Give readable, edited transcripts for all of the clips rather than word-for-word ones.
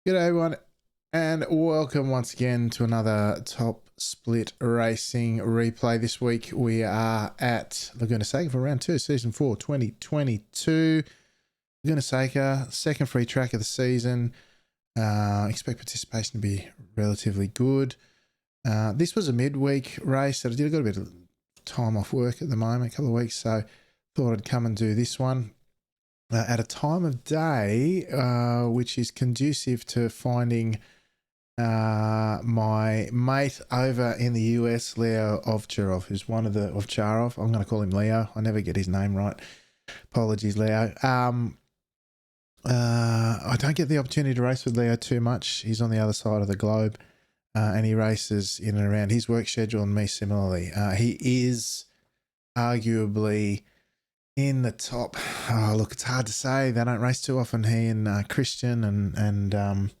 G'day everyone, and welcome once again to another Top Split Racing replay. This week we are at Laguna Seca for round 2, season 4, 2022. Laguna Seca, second free track of the season. Expect participation to be relatively good. This was a midweek race that I did. I got a bit of time off work at the moment, a couple of weeks, so thought I'd come and do this one. At a time of day which is conducive to finding my mate over in the US, Leo Ovtcharov, who's one of the Ovtcharov. I'm going to call him Leo. I never get his name right. Apologies, Leo. I don't get the opportunity to race with Leo too much. He's on the other side of the globe, and he races in and around his work schedule and me similarly. He is arguably in the top. Oh, look, it's hard to say. They don't race too often. He and Christian and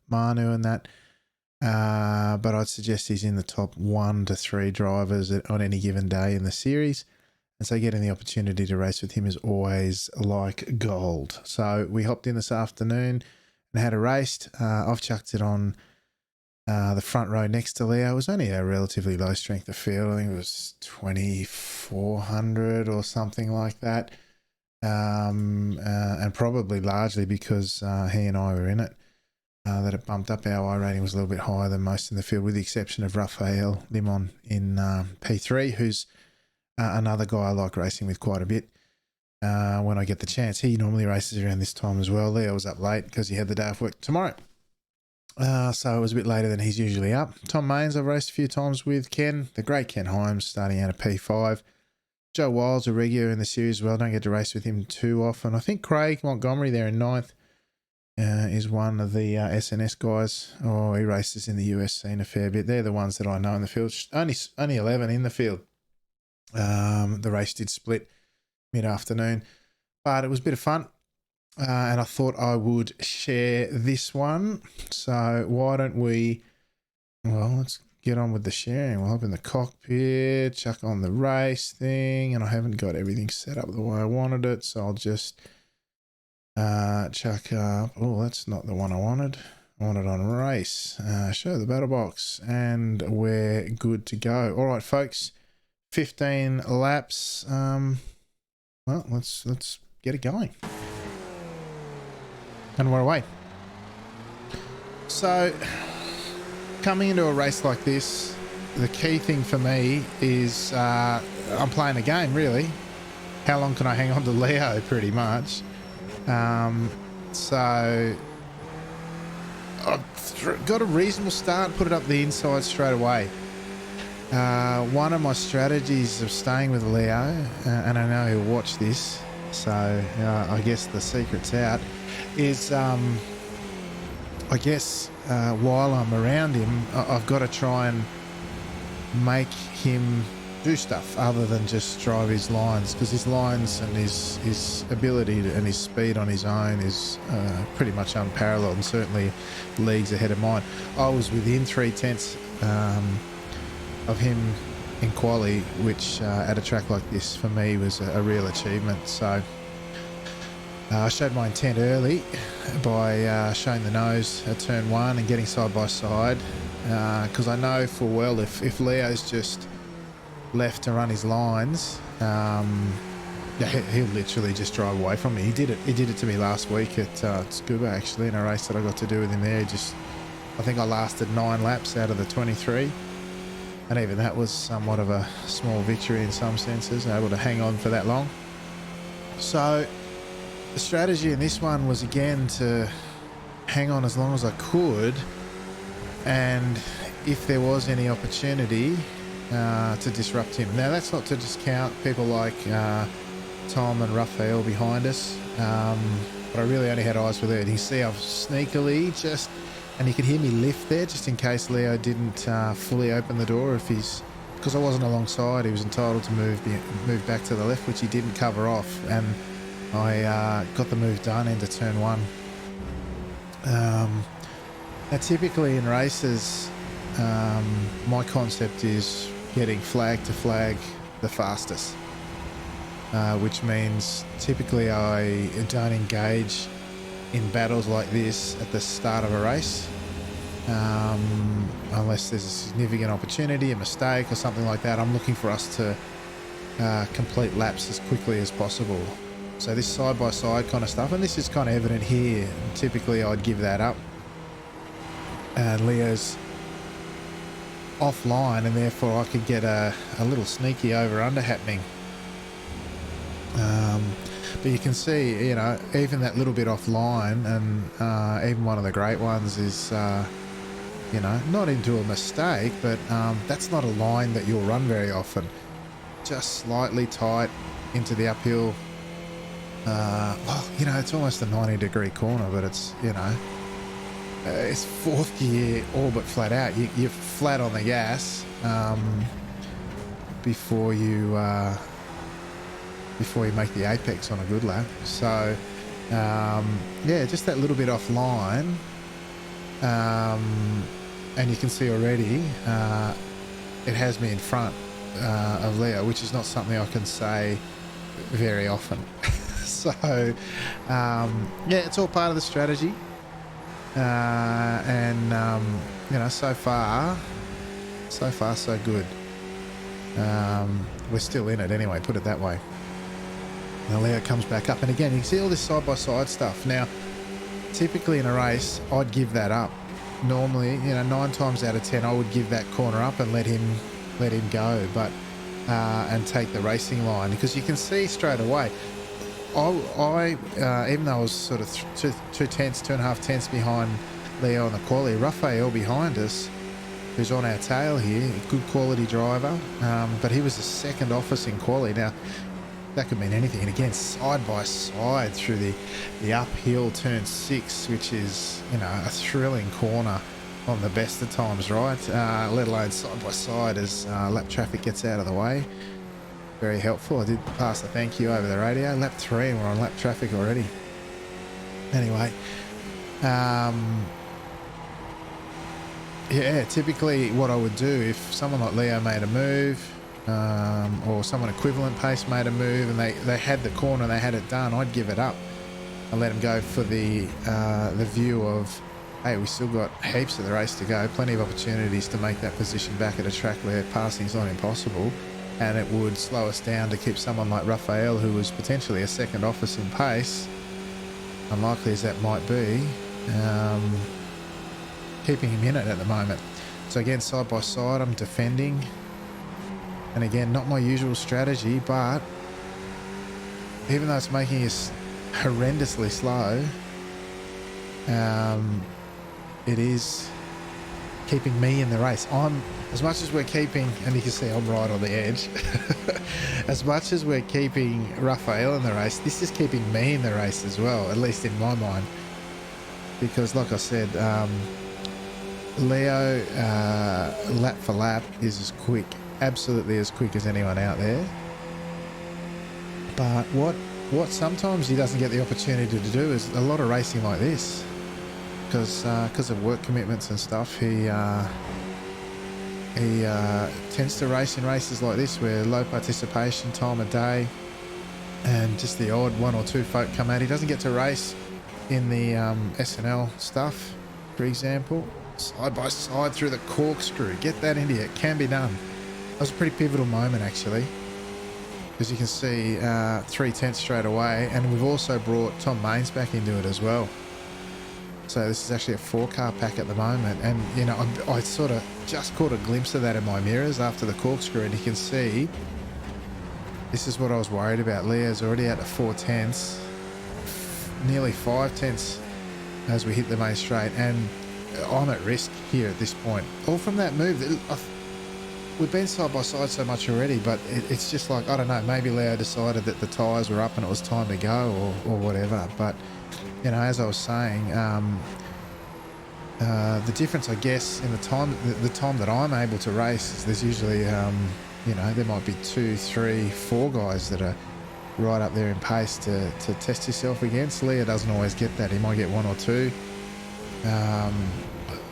Manu and that. But I'd suggest he's in the top 1 to 3 drivers on any given day in the series. And so getting the opportunity to race with him is always like gold. So we hopped in this afternoon and had a race. I've chucked it on the front row next to Leo. It was only a relatively low strength of field. I think it was 2,400 or something like that. And probably largely because he and I were in it, that it bumped up. Our I rating was a little bit higher than most in the field, with the exception of Rafael Limon in P3, who's another guy I like racing with quite a bit when I get the chance. He normally races around this time as well. Leo was up late because he had the day off work tomorrow. So it was a bit later than he's usually up. Tom Maines I've raced a few times with. Ken, the great Ken Himes, starting out at P5. Joe Wild's a regular in the series as well. Don't get to race with him too often. I think Craig Montgomery there in 9th is one of the SNS guys. Oh, he races in the US scene a fair bit. They're the ones that I know in the field. Only 11 in the field. The race did split mid-afternoon, but it was a bit of fun. And I thought I would share this one. So why don't we, well, let's get on with the sharing. We'll hop in the cockpit, chuck on the race thing, and I haven't got everything set up the way I wanted it. So I'll just chuck up. Oh, that's not the one I wanted. I wanted on race. Show the battle box, and we're good to go. All right, folks, 15 laps. Well, let's get it going. And we're away. So coming into a race like this, the key thing for me is I'm playing a game, really. How long can I hang on to Leo, pretty much. So I've got a reasonable start, put it up the inside straight away. One of my strategies of staying with Leo, and I know he'll watch this, so I guess the secret's out, is I guess while I'm around him, I've got to try and make him do stuff other than just drive his lines, because his lines and his ability and his speed on his own is pretty much unparalleled, and certainly leagues ahead of mine. I was within 3/10 of him in quali, which at a track like this for me was a real achievement. So I showed my intent early by showing the nose at turn 1 and getting side by side, because I know full well if Leo's just left to run his lines, he'll literally just drive away from me. He did it to me last week at Scuba, actually, in a race that I got to do with him there. I think I lasted 9 laps out of the 23, and even that was somewhat of a small victory in some senses, able to hang on for that long. So the strategy in this one was, again, to hang on as long as I could, and if there was any opportunity to disrupt him. Now, that's not to discount people like Tom and Raphael behind us, but I really only had eyes for Leo. You can see I've sneakily just, and you could hear me lift there just in case Leo didn't fully open the door. Because I wasn't alongside, he was entitled to move back to the left, which he didn't cover off, and I got the move done into turn 1. Now, typically in races, my concept is getting flag to flag the fastest, which means typically I don't engage in battles like this at the start of a race, unless there's a significant opportunity, a mistake or something like that. I'm looking for us to complete laps as quickly as possible. So this side-by-side kind of stuff, and this is kind of evident here. Typically I'd give that up, and Leo's offline, and therefore I could get a little sneaky over-under happening. But you can see, you know, even that little bit offline, and even one of the great ones is, you know, not into a mistake, but that's not a line that you'll run very often. Just slightly tight into the uphill. Well, you know, it's almost a 90-degree corner, but it's, you know, it's fourth gear all but flat out. You're flat on the gas before you make the apex on a good lap. So yeah, just that little bit offline, and you can see already it has me in front of Leo, which is not something I can say very often. So yeah, it's all part of the strategy, and you know, so far so good. We're still in it anyway, put it that way. Now Leo comes back up, and again you can see all this side-by-side stuff. Now typically in a race I'd give that up. Normally, you know, 9 times out of 10 I would give that corner up and let him go, but and take the racing line, because you can see straight away I even though I was sort of 2.5 tenths behind Leo on the quality, Raphael behind us, who's on our tail here, good quality driver, but he was the second office in quality. Now that could mean anything, and again side by side through the uphill turn 6, which is, you know, a thrilling corner on the best of times, right? Let alone side by side as lap traffic gets out of the way. Very helpful. I did pass a thank you over the radio. Lap 3 and we're on lap traffic already. Anyway, yeah, typically what I would do if someone like Leo made a move, or someone equivalent pace made a move, and they had the corner and they had it done, I'd give it up and let them go for the view of, hey, we still got heaps of the race to go, plenty of opportunities to make that position back at a track where passing's not impossible, and it would slow us down to keep someone like Raphael, who was potentially a second office in pace, unlikely as that might be, keeping him in it at the moment. So again, side by side, I'm defending, and again, not my usual strategy, but even though it's making us horrendously slow, it is keeping me in the race. As much as we're keeping, and you can see I'm right on the edge, as much as we're keeping Raphael in the race, this is keeping me in the race as well, at least in my mind, because like I said, Leo, lap for lap, is as quick, absolutely as quick as anyone out there. But what sometimes he doesn't get the opportunity to do is a lot of racing like this, because of work commitments and stuff. He tends to race in races like this where low participation, time of day, and just the odd 1 or 2 folk come out. He doesn't get to race in the SNL stuff, for example. Side by side through the corkscrew, get that into you. It can be done. That was a pretty pivotal moment actually, because you can see 3 tenths straight away, and we've also brought Tom Maines back into it as well. So this is actually a 4-car pack at the moment, and you know, I sort of just caught a glimpse of that in my mirrors after the corkscrew, and you can see this is what I was worried about. Leo's already out to 4 tenths, nearly 5 tenths as we hit the main straight, and I'm at risk here at this point. All from that move. We've been side by side so much already, but it's just like, I don't know, maybe Leo decided that the tyres were up and it was time to go, or whatever. But you know, as I was saying, the difference, I guess, in the time that I'm able to race is there's usually, you know, there might be 2, 3, 4 guys that are right up there in pace to test yourself against. Leo doesn't always get that. He might get 1 or 2.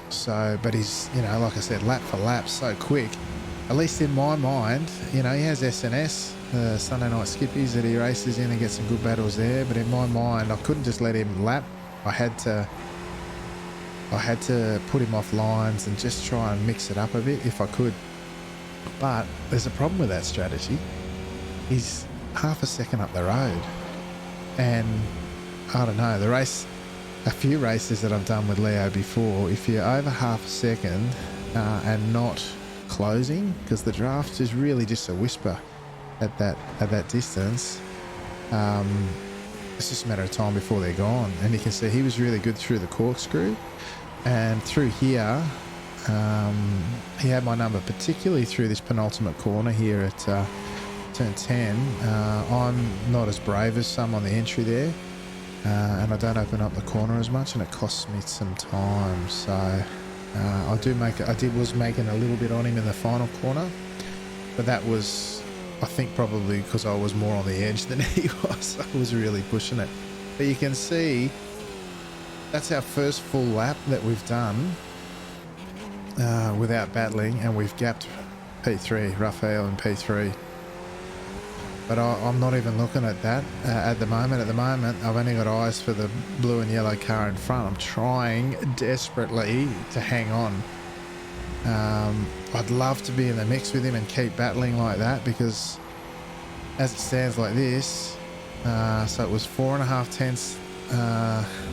So, but he's, you know, like I said, lap for lap, so quick. At least in my mind, you know, he has SNS, Sunday night skippies that he races in and gets some good battles there. But in my mind, I couldn't just let him lap I had to put him off lines and just try and mix it up a bit if I could. But there's a problem with that strategy. He's half a second up the road, and I don't know, a few races that I've done with Leo before, if you're over half a second and not closing, because the draft is really just a whisper at that distance, it's just a matter of time before they're gone. And you can see he was really good through the corkscrew, and through here he had my number, particularly through this penultimate corner here at turn 10. I'm not as brave as some on the entry there, and I don't open up the corner as much, and it costs me some time. So I was making a little bit on him in the final corner, but that was, I think, probably because I was more on the edge than he was. I was really pushing it. But you can see that's our first full lap that we've done without battling, and we've gapped P3, Raphael and P3. But I'm not even looking at that at the moment. At the moment, I've only got eyes for the blue and yellow car in front. I'm trying desperately to hang on. I'd love to be in the mix with him and keep battling like that, because as it stands like this, so it was 4.5 tenths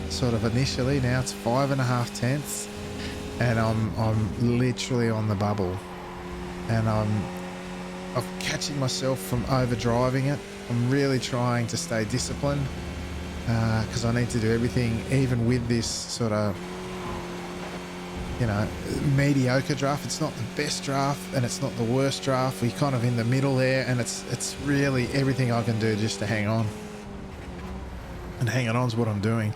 sort of initially. Now it's 5.5 tenths, and I'm literally on the bubble, and I'm catching myself from overdriving it. I'm really trying to stay disciplined, because I need to do everything, even with this sort of, mediocre draft. It's not the best draft and it's not the worst draft. We're kind of in the middle there, and it's really everything I can do just to hang on. And hanging on is what I'm doing.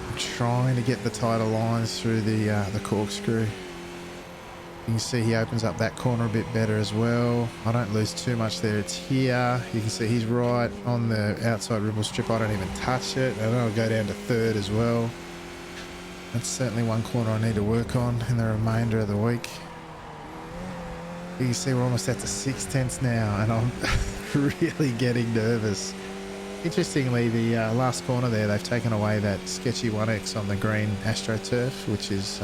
I'm trying to get the tighter lines through the corkscrew. You can see he opens up that corner a bit better as well. I don't lose too much there. It's here. You can see he's right on the outside ribble strip. I don't even touch it. And then I'll go down to third as well. That's certainly one corner I need to work on in the remainder of the week. You can see we're almost at the 6 tenths now, and I'm really getting nervous. Interestingly, the last corner there, they've taken away that sketchy 1X on the green AstroTurf, which is...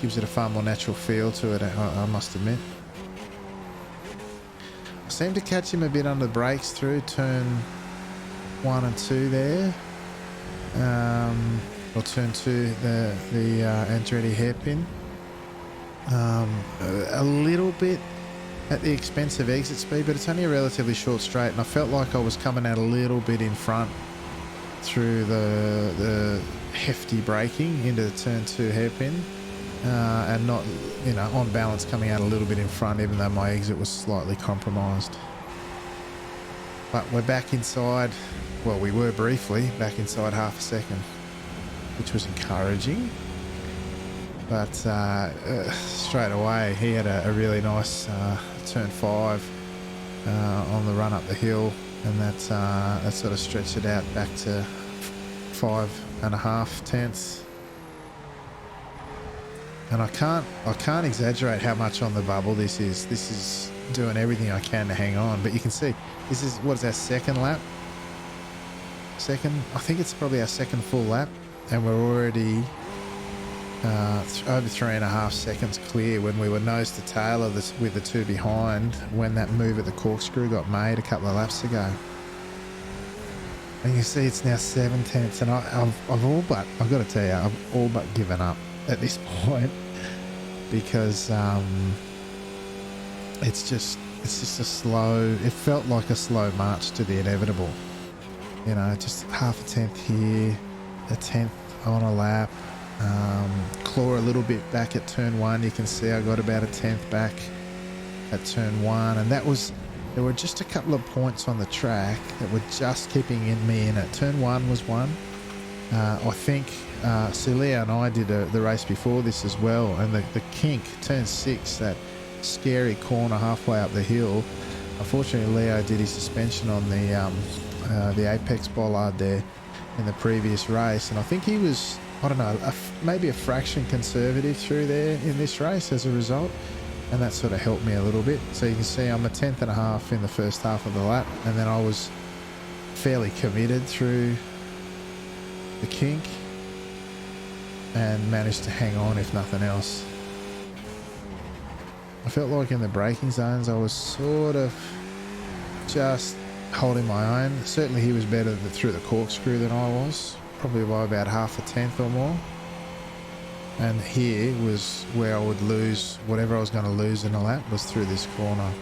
gives it a far more natural feel to it, I must admit. I seem to catch him a bit under the brakes through turn 1 and 2 there. Or turn 2, the Andretti hairpin. A little bit at the expense of exit speed, but it's only a relatively short straight, and I felt like I was coming out a little bit in front through the hefty braking into the turn 2 hairpin. And not, on balance, coming out a little bit in front, even though my exit was slightly compromised. But we're back inside, well, we were briefly back inside half a second, which was encouraging. But straight away, he had a really nice turn 5 on the run up the hill, and that sort of stretched it out back to 5.5 tenths. And I can't exaggerate how much on the bubble this is. This is doing everything I can to hang on. But you can see, this is, what is our second lap? I think it's probably our second full lap. And we're already over 3.5 seconds clear when we were nose to tail of this with the two behind, when that move at the corkscrew got made a couple of laps ago. And you can see it's now 7 tenths. And I've all but, I've got to tell you, I've all but given up at this point, because it's just a slow, it felt like a slow march to the inevitable, just half a tenth here, a tenth on a lap, claw a little bit back at turn 1. You can see I got about a tenth back at turn 1, and there were just a couple of points on the track that were just keeping me in it. Turn 1 was one. I think Leo and I did the race before this as well, and the kink, turn 6, that scary corner halfway up the hill. Unfortunately, Leo did his suspension on the apex bollard there in the previous race, and I think he was, I don't know, maybe a fraction conservative through there in this race as a result, and that sort of helped me a little bit. So you can see I'm a 10.5 in the first half of the lap, and then I was fairly committed through the kink and managed to hang on if nothing else. I felt like in the braking zones I was sort of just holding my own. Certainly he was better through the corkscrew than I was, probably by about half a tenth or more. And here was where I would lose whatever I was going to lose in a lap, was through this corner.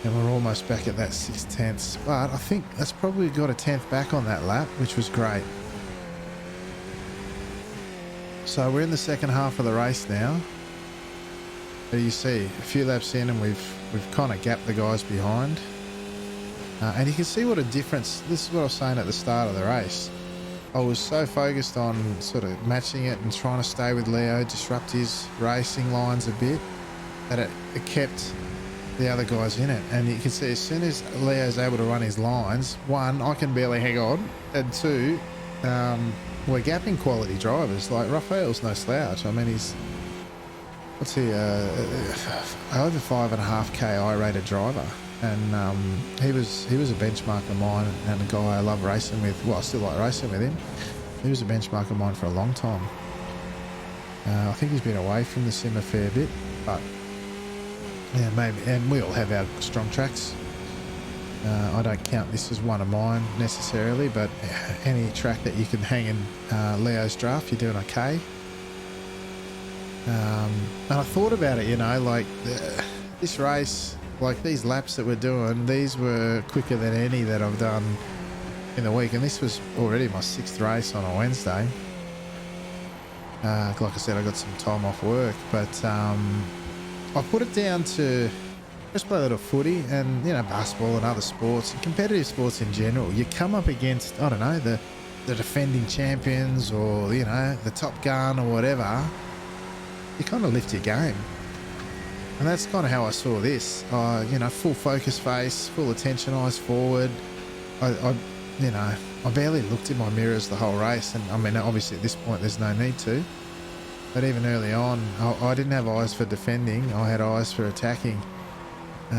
And we're almost back at that 6 tenths, but I think that's probably got a tenth back on that lap, which was great. So we're in the second half of the race now. But you see, a few laps in and we've kind of gapped the guys behind. And you can see what a difference, this is what I was saying at the start of the race. I was so focused on sort of matching it and trying to stay with Leo, disrupt his racing lines a bit, that it kept the other guys in it. And you can see as soon as Leo's able to run his lines, one, I can barely hang on, and two, we're gapping quality drivers. Like Raphael's no slouch. I mean, he's, what's he, over 5.5k I-rated driver, and he was a benchmark of mine and a guy I love racing with. Well, I still like racing with him. He was a benchmark of mine for a long time. I think he's been away from the sim a fair bit, but yeah, maybe. And we all have our strong tracks. I don't count this as one of mine necessarily, but any track that you can hang in Leo's draft, you're doing okay. And I thought about it, you know, like this race, like these laps that we're doing, these were quicker than any that I've done in the week, and this was already my 6th race on a Wednesday. Like I said, I got some time off work, but I put it down to just play a little footy and, you know, basketball and other sports and competitive sports in general. You come up against, I don't know, the defending champions, or, you know, the top gun or whatever. You kind of lift your game. And that's kind of how I saw this. You know, full focus face, full attention, eyes forward. You know, I barely looked in my mirrors the whole race. And I mean, obviously at this point there's no need to. But even early on, I didn't have eyes for defending. I had eyes for attacking. You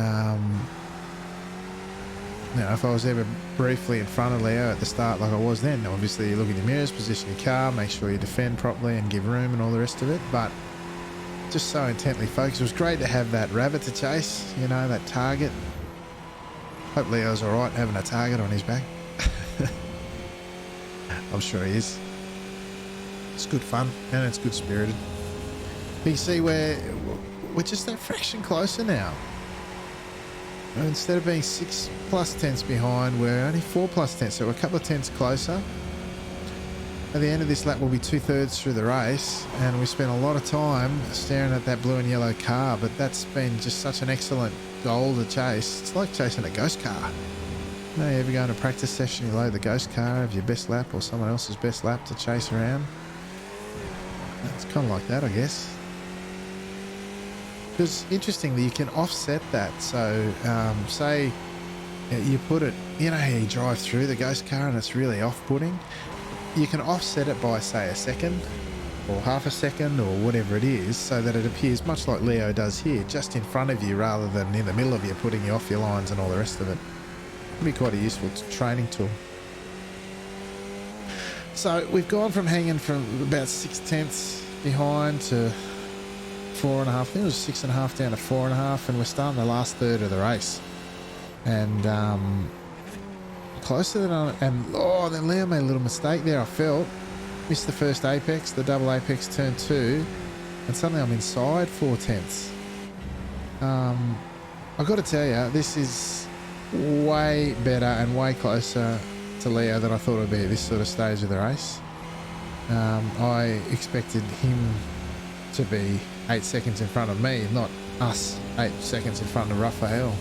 know, if I was ever briefly in front of Leo at the start like I was then, obviously you look in your mirrors, position your car, make sure you defend properly and give room and all the rest of it. But just so intently focused. It was great to have that rabbit to chase, you know, that target. Hope Leo's alright having a target on his back. I'm sure he is. It's good fun and it's good spirited. But you see, we're just that fraction closer now. Instead of being 6+ tenths behind, we're only 4+ tenths, so we're a couple of tenths closer. At the end of this lap, we'll be 2/3 through the race, and we spent a lot of time staring at that blue and yellow car, but that's been just such an excellent goal to chase. It's like chasing a ghost car. You know, you ever go in a practice session, you load the ghost car of your best lap or someone else's best lap to chase around? It's kind of like that, I guess. Because interestingly, you can offset that. So say you put it, you know how you drive through the ghost car and it's really off-putting? You can offset it by, say, a second or half a second or whatever it is, so that it appears much like Leo does here, just in front of you rather than in the middle of you, putting you off your lines and all the rest of it. It'd be quite a useful training tool. So we've gone from hanging from about 6 tenths behind to 4.5. I think it was 6.5 down to 4.5, and we're starting the last third of the race. And closer than then Leo made a little mistake there. I felt missed the first apex, the double apex turn 2, and suddenly I'm inside 4 tenths. I've got to tell you, this is way better and way closer to Leo than I thought it would be at this sort of stage of the race. I expected him to be 8 seconds in front of me, not us 8 seconds in front of Raphael.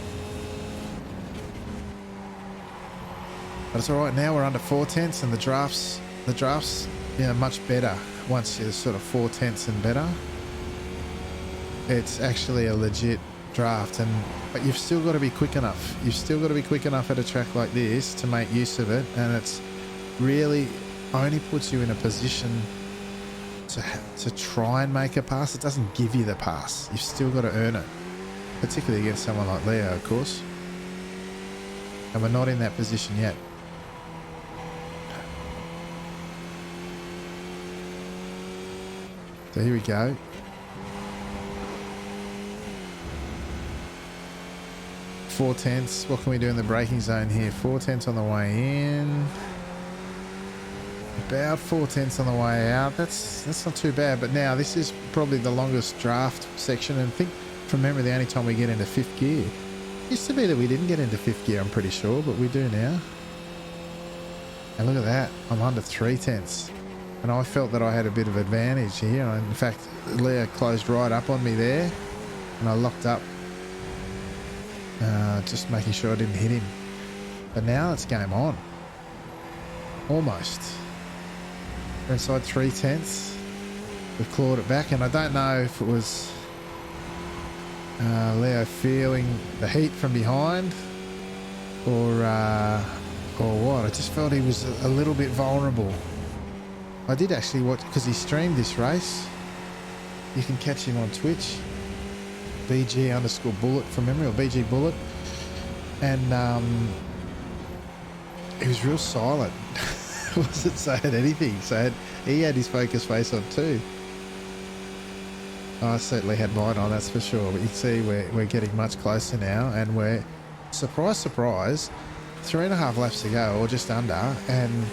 But it's all right. Now we're under 4 tenths, and the drafts, you know, much better once you're sort of 4 tenths and better. It's actually a legit draft, but you've still got to be quick enough. You've still got to be quick enough at a track like this to make use of it, and it's really only puts you in a position to try and make a pass. It doesn't give you the pass. You've still got to earn it, particularly against someone like Leo, of course. And we're not in that position yet. So here we go. Four tenths. What can we do in the braking zone here? 4 tenths on the way in. About 4 tenths on the way out. That's not too bad. But now this is probably the longest draft section. And I think from memory, the only time we get into 5th gear. It used to be that we didn't get into 5th gear, I'm pretty sure, but we do now. And look at that. I'm under 3 tenths. And I felt that I had a bit of advantage here. In fact, Leo closed right up on me there. And I locked up. Just making sure I didn't hit him. But now it's game on. Almost. We're inside 3 tenths. We've clawed it back, and I don't know if it was Leo feeling the heat from behind or what. I just felt he was a little bit vulnerable. I did actually watch, because he streamed this race. You can catch him on Twitch. BG_bullet from memory, or BG Bullet. And he was real silent. Wasn't saying anything. So he had his focus face on too. I certainly had mine on, that's for sure. But you can see we're getting much closer now, and we're, surprise, surprise, 3.5 laps to go, or just under, and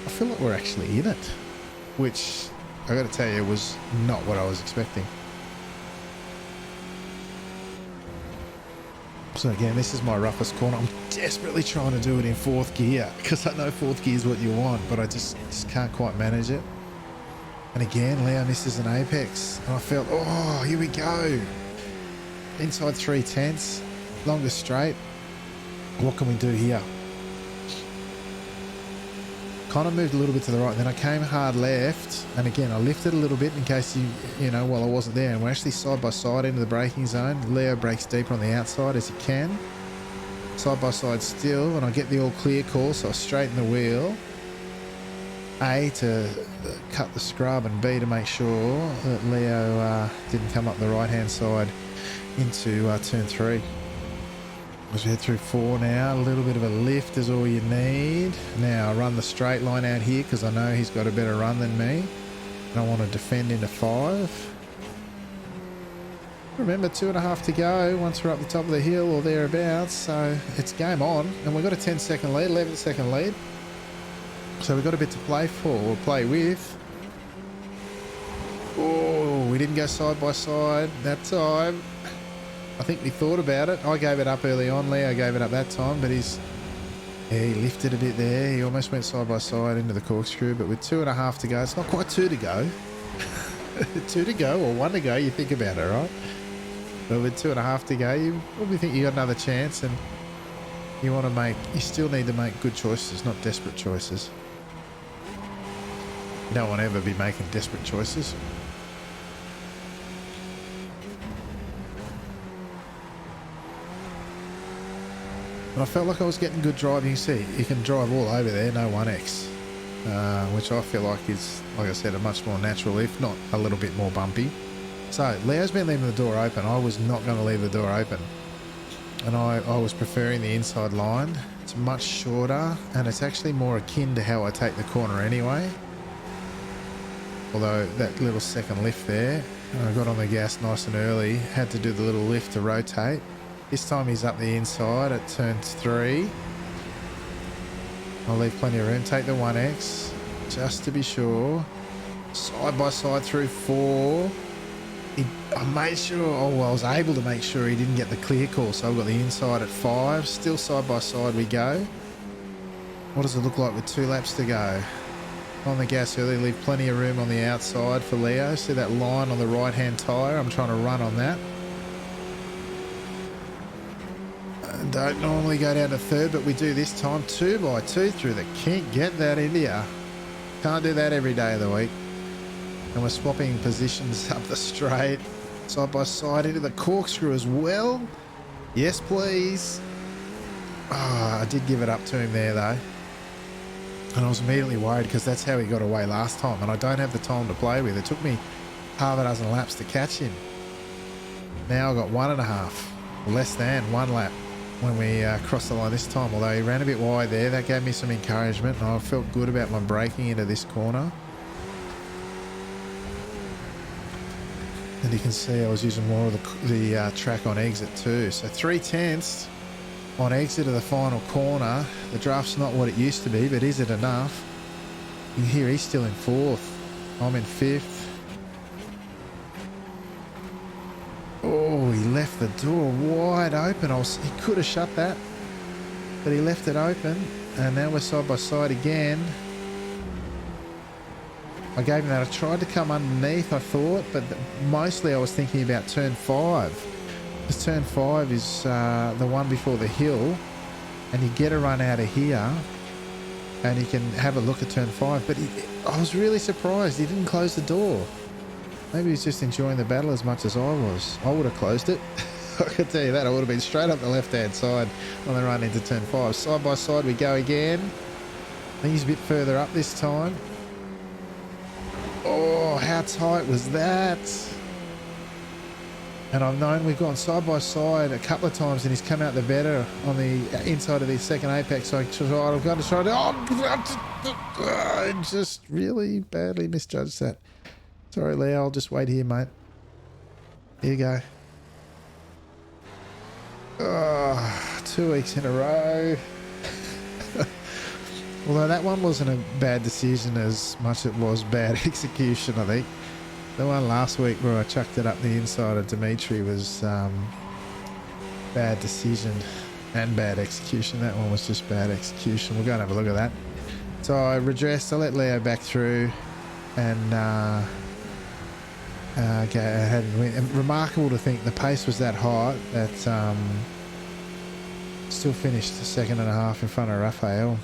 I feel like we're actually in it, which I got to tell you was not what I was expecting. So again, this is my roughest corner. I'm desperately trying to do it in 4th gear because I know 4th gear is what you want, but I just can't quite manage it. And again, Leo misses an apex. And I felt, oh, here we go. Inside 3 tenths, longest straight. What can we do here? Kind of moved a little bit to the right, then I came hard left, and again I lifted a little bit in case you know, while I wasn't there, and we're actually side by side into the braking zone. Leo brakes deeper on the outside as he can, side by side still, and I get the all clear call, so I straighten the wheel, A, to cut the scrub, and B, to make sure that Leo didn't come up the right hand side into turn 3. As we head through 4 now, a little bit of a lift is all you need. Now I run the straight line out here because I know he's got a better run than me. And I want to defend into 5. Remember, 2.5 to go once we're up the top of the hill or thereabouts. So it's game on. And we've got a 10-second lead, 11-second lead. So we've got a bit to play for, or play with. Oh, we didn't go side by side that time. I think we thought about it. I gave it up early on. Leo gave it up that time, but he lifted a bit there. He almost went side by side into the corkscrew, but with 2.5 to go, it's not quite 2 to go. 2 to go or 1 to go, you think about it, right? But with 2.5 to go, you probably think you got another chance, and you still need to make good choices, not desperate choices. You don't want to ever be making desperate choices. And I felt like I was getting good driving. You see, you can drive all over there, no 1X, which I feel like is, like I said, a much more natural lift, not a little bit more bumpy. So Leo's been leaving the door open. I was not going to leave the door open, and I was preferring the inside line. It's much shorter, and it's actually more akin to how I take the corner anyway. Although that little second lift there, I got on the gas nice and early, had to do the little lift to rotate. This time he's up the inside at turn 3. I'll leave plenty of room. Take the 1X just to be sure. Side by side through 4. I made sure, I was able to make sure he didn't get the clear call, so I've got the inside at 5. Still side by side we go. What does it look like with 2 laps to go? On the gas early, leave plenty of room on the outside for Leo. See that line on the right hand tyre? I'm trying to run on that. Don't normally go down to 3rd, but we do this time. 2 by 2 through the kink. Get that into ya. Can't do that every day of the week. And we're swapping positions up the straight, side by side into the corkscrew as well. Yes, please. Oh, I did give it up to him there though. And I was immediately worried because that's how he got away last time, and I don't have the time to play with. It took me half a dozen laps to catch him. Now I've got 1.5, less than 1 lap. when we crossed the line this time, although he ran a bit wide there. That gave me some encouragement, and I felt good about my braking into this corner. And you can see I was using more of the track on exit too. So 3/10 on exit of the final corner. The draft's not what it used to be, but is it enough? You can hear he's still in 4th. I'm in 5th. Oh, he left the door wide open. He could have shut that, but he left it open. And now we're side by side again. I gave him that. I tried to come underneath, I thought, but mostly I was thinking about turn 5. Because turn 5 is the one before the hill, and you get a run out of here, and you can have a look at turn 5. But I was really surprised he didn't close the door. Maybe he's just enjoying the battle as much as I was. I would have closed it. I can tell you that. I would have been straight up the left-hand side on the run into turn 5. Side by side we go again. I think he's a bit further up this time. Oh, how tight was that? And I've known we've gone side by side a couple of times and he's come out the better on the inside of the second apex. So I've got to try to... I just really badly misjudged that. Sorry, Leo. I'll just wait here, mate. Here you go. Oh, 2 weeks in a row. Although that one wasn't a bad decision as much as it was bad execution, I think. The one last week where I chucked it up the inside of Dimitri was bad decision and bad execution. That one was just bad execution. We'll go and have a look at that. So I redressed. I let Leo back through and go ahead and win. And remarkable to think the pace was that high that still finished the 2.5 in front of Raphael.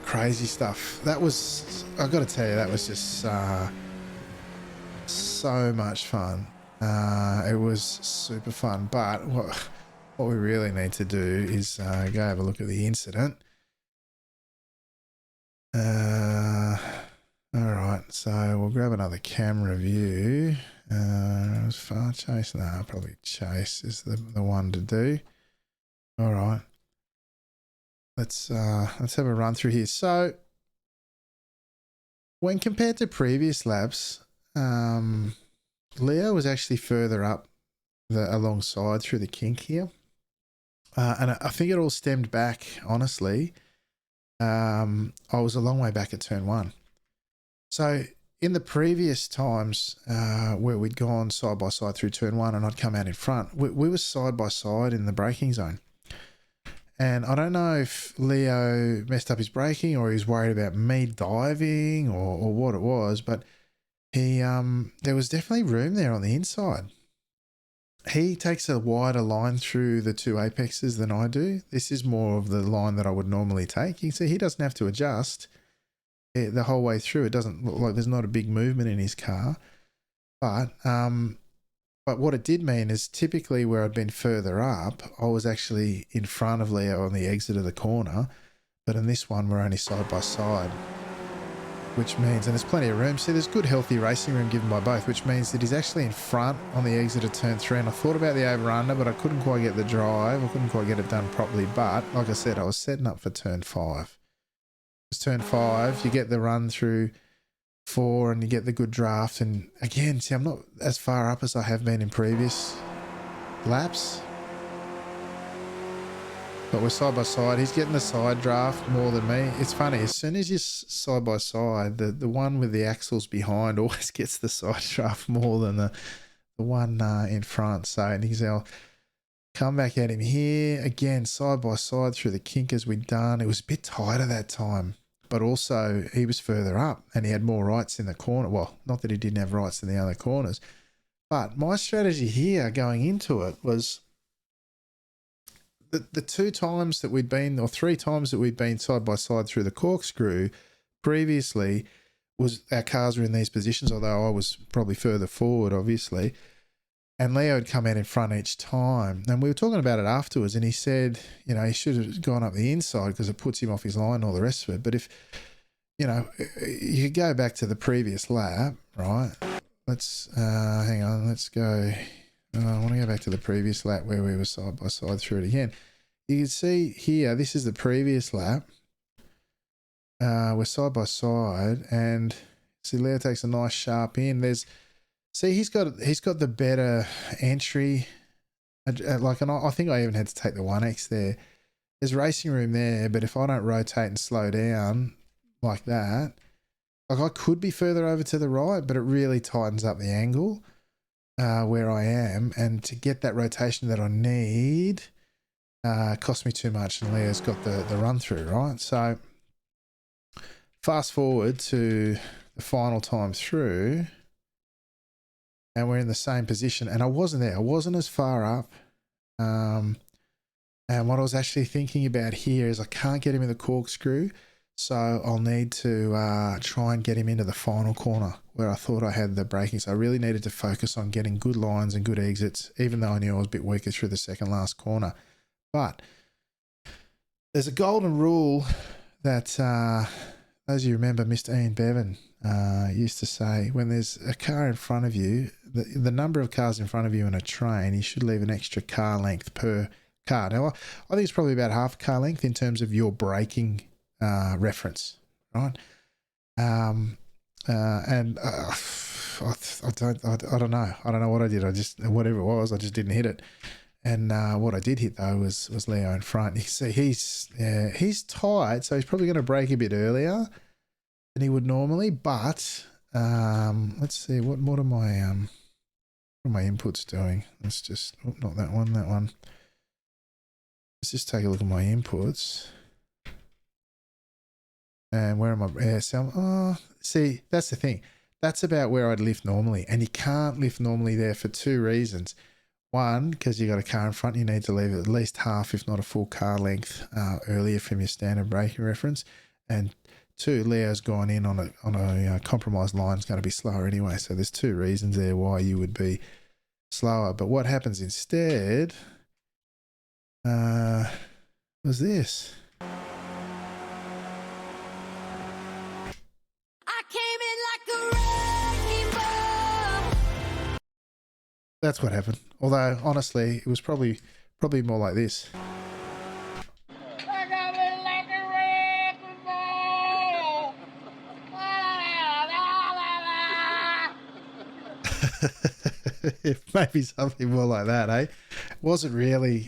Crazy stuff. That was, I've got to tell you, that was just so much fun. It was super fun. But what we really need to do is go have a look at the incident. Alright, so we'll grab another camera view. Was far chase? No, probably chase is the one to do. Alright. Let's have a run through here. So when compared to previous laps, Leo was actually further up alongside through the kink here. And I think it all stemmed back, honestly. I was a long way back at turn 1. So in the previous times where we'd gone side by side through turn 1 and I'd come out in front, we were side by side in the braking zone. And I don't know if Leo messed up his braking or he was worried about me diving or what it was, but there was definitely room there on the inside. He takes a wider line through the 2 apexes than I do. This is more of the line that I would normally take. You can see he doesn't have to adjust the whole way through. It doesn't look like there's not a big movement in his car. But what it did mean is typically where I'd been further up, I was actually in front of Leo on the exit of the corner. But in this one, we're only side by side, which means, and there's plenty of room. See, there's good, healthy racing room given by both, which means that he's actually in front on the exit of turn 3. And I thought about the over-under, but I couldn't quite get the drive. I couldn't quite get it done properly. But like I said, I was setting up for turn 5. Because turn 5, you get the run through 4 and you get the good draft. And again, see, I'm not as far up as I have been in previous laps. But we're side by side. He's getting the side draft more than me. It's funny, as soon as you're side by side, the one with the axles behind always gets the side draft more than the one in front. So, and I'll come back at him here. Again, side by side through the kink as we'd done. It was a bit tighter that time. But also, he was further up and he had more rights in the corner. Well, not that he didn't have rights in the other corners. But my strategy here going into it was... The 2 times that we'd been, or 3 times that we'd been side by side through the corkscrew previously, was our cars were in these positions, although I was probably further forward, obviously. And Leo had come out in front each time. And we were talking about it afterwards, and he said, you know, he should have gone up the inside because it puts him off his line and all the rest of it. But if, you know, you could go back to the previous lap, right? Let's, hang on, let's go. I want to go back to the previous lap where we were side by side through it again. You can see here, this is the previous lap. We're side by side, and see Leo takes a nice sharp in. He's got the better entry. Like, and I think I even had to take the 1X there. There's racing room there, but if I don't rotate and slow down like that, like I could be further over to the right, but it really tightens up the angle where I am, and to get that rotation that I need cost me too much, and Leo's got the run through, right? So fast forward to the final time through, and we're in the same position, and I wasn't there. I wasn't as far up. And what I was actually thinking about here is I can't get him in the corkscrew, so I'll need to try and get him into the final corner where I thought I had the braking. So I really needed to focus on getting good lines and good exits, even though I knew I was a bit weaker through the second last corner. But there's a golden rule that, as you remember, Mr. Ian Bevan used to say, when there's a car in front of you, the number of cars in front of you in a train, you should leave an extra car length per car. Now, I think it's probably about half a car length in terms of your braking reference, right? And I don't know. I don't know what I did. Whatever it was, I just didn't hit it. And what I did hit though was Leo in front. You see, he's tight, so he's probably going to brake a bit earlier than he would normally. But let's see, what are my inputs doing? Let's just not that one. Let's just take a look at my inputs. And where am I? Yeah, so, see, that's the thing. That's about where I'd lift normally, and you can't lift normally there for two reasons. One, because you got a car in front, you need to leave at least half, if not a full car length earlier from your standard braking reference. And two, Leo's gone in on a compromised line. It's going to be slower anyway. So there's two reasons there why you would be slower. But what happens instead was this. That's what happened. Although, honestly, it was probably more like this. Maybe something more like that, eh? Wasn't really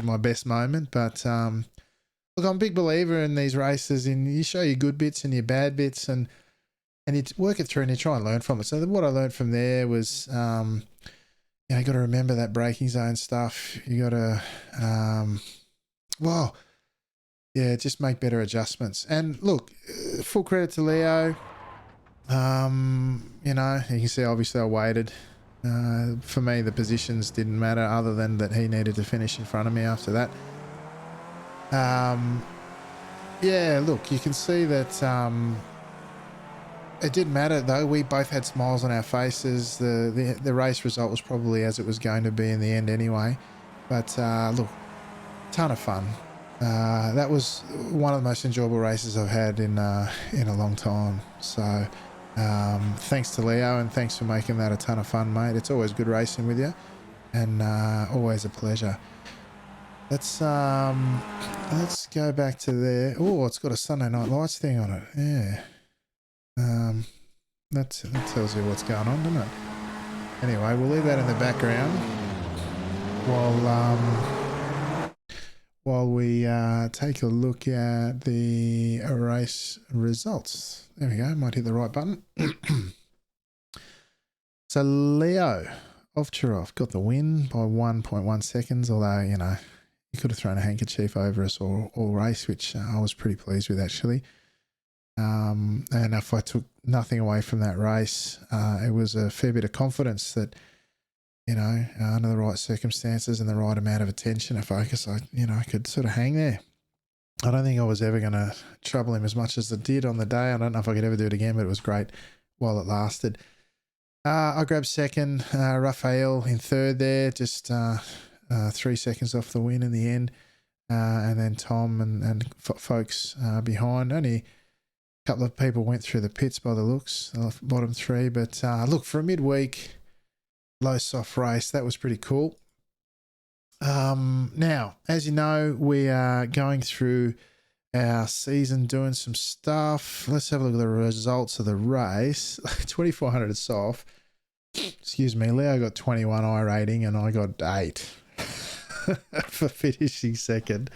my best moment, but look, I'm a big believer in these races, and you show your good bits and your bad bits, and you work it through and you try and learn from it. So what I learned from there was, you got to remember that braking zone stuff. You got to, just make better adjustments. And look, full credit to Leo. You can see obviously I waited. For me, the positions didn't matter other than that he needed to finish in front of me after that. Look, you can see that it didn't matter though. We both had smiles on our faces. The race result was probably as it was going to be in the end anyway. But look, ton of fun. That was one of the most enjoyable races I've had in a long time. So thanks to Leo, and thanks for making that a ton of fun, mate. It's always good racing with you, and always a pleasure. Let's go back to there. Oh, it's got a Sunday Night Lights thing on it. Yeah. That tells you what's going on, doesn't it? Anyway, we'll leave that in the background while we take a look at the race results. There we go. Might hit the right button. So Leo Ovtcharov got the win by 1.1 seconds, although, he could have thrown a handkerchief over us all race, which I was pretty pleased with, actually. And if I took nothing away from that race, it was a fair bit of confidence that, under the right circumstances and the right amount of attention and focus, I could sort of hang there. I don't think I was ever going to trouble him as much as I did on the day. I don't know if I could ever do it again, but it was great while it lasted. I grabbed second, Raphael in third there, just 3 seconds off the win in the end. And then Tom and folks behind. Only couple of people went through the pits by the looks, bottom three. But look, for a midweek, low soft race. That was pretty cool. Now, as you know, we are going through our season doing some stuff. Let's have a look at the results of the race. 2400 soft. Excuse me. Leo got 21 I rating and I got 8 for finishing second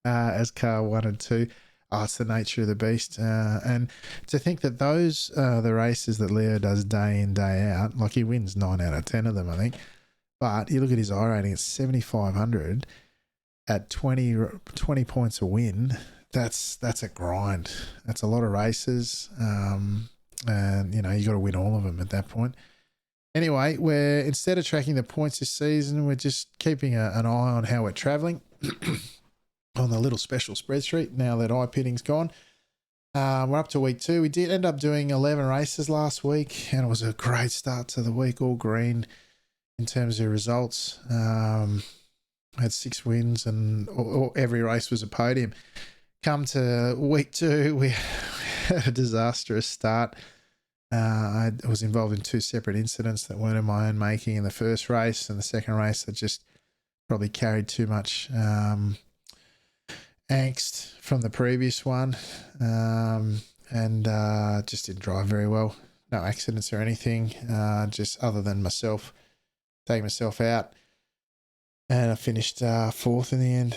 as car 1 and 2. Oh, it's the nature of the beast. And to think that those the races that Leo does day in, day out, like he wins 9 out of 10 of them, I think. But you look at his I rating, it's 7,500 at 20 points a win. That's a grind. That's a lot of races. And, you know, you got to win all of them at that point. Anyway, we're instead of tracking the points this season, we're just keeping an eye on how we're traveling on the little special spreadsheet now that iPitting's gone. We're up to week 2. We did end up doing 11 races last week, and it was a great start to the week, all green in terms of results. Had 6 wins and every race was a podium. Come to week 2, we had a disastrous start. I was involved in 2 separate incidents that weren't of my own making in the first race, and the second race I just probably carried too much angst from the previous one, and just didn't drive very well. No accidents or anything, just other than myself taking myself out. And I finished 4th in the end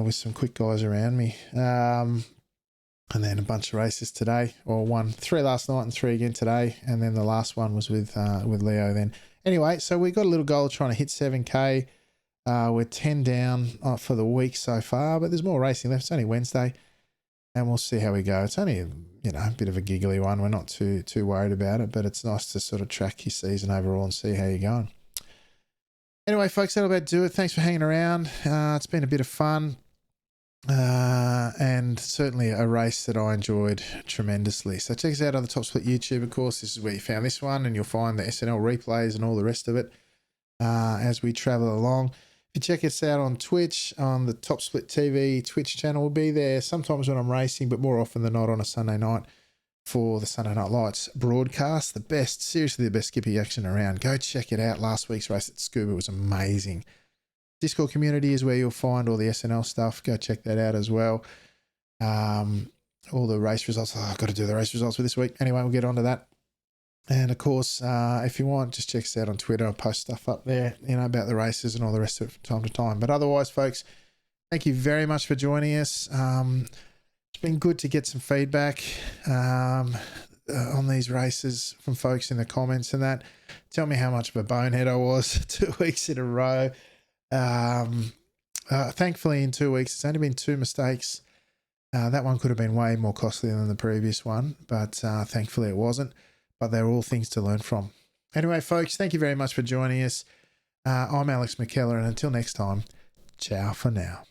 with some quick guys around me. And then a bunch of races today, or 3 last night and 3 again today. And then the last one was with Leo then. Anyway, so we got a little goal trying to hit 7K. We're 10 down for the week so far, but there's more racing left. It's only Wednesday, and we'll see how we go. It's only, a bit of a giggly one. We're not too worried about it, but it's nice to sort of track your season overall and see how you're going. Anyway, folks, that'll about do it. Thanks for hanging around. It's been a bit of fun. And certainly a race that I enjoyed tremendously. So check us out on the Top Split YouTube, of course. This is where you found this one, and you'll find the SNL replays and all the rest of it as we travel along. If you check us out on Twitch, on the Top Split TV Twitch channel, we'll be there sometimes when I'm racing, but more often than not on a Sunday night for the Sunday Night Lights broadcast. Seriously the best skippy action around. Go check it out. Last week's race at Scuba was amazing. Discord community is where you'll find all the SNL stuff. Go check that out as well. All the race results. I've got to do the race results for this week. Anyway, we'll get on to that. And of course, if you want, just check us out on Twitter. I'll post stuff up there, about the races and all the rest of it from time to time. But otherwise, folks, thank you very much for joining us. It's been good to get some feedback on these races from folks in the comments and that. Tell me how much of a bonehead I was 2 weeks in a row. Thankfully, in 2 weeks, it's only been 2 mistakes. That one could have been way more costly than the previous one, but thankfully it wasn't. But they're all things to learn from. Anyway, folks, thank you very much for joining us. I'm Alex McKellar, and until next time, ciao for now.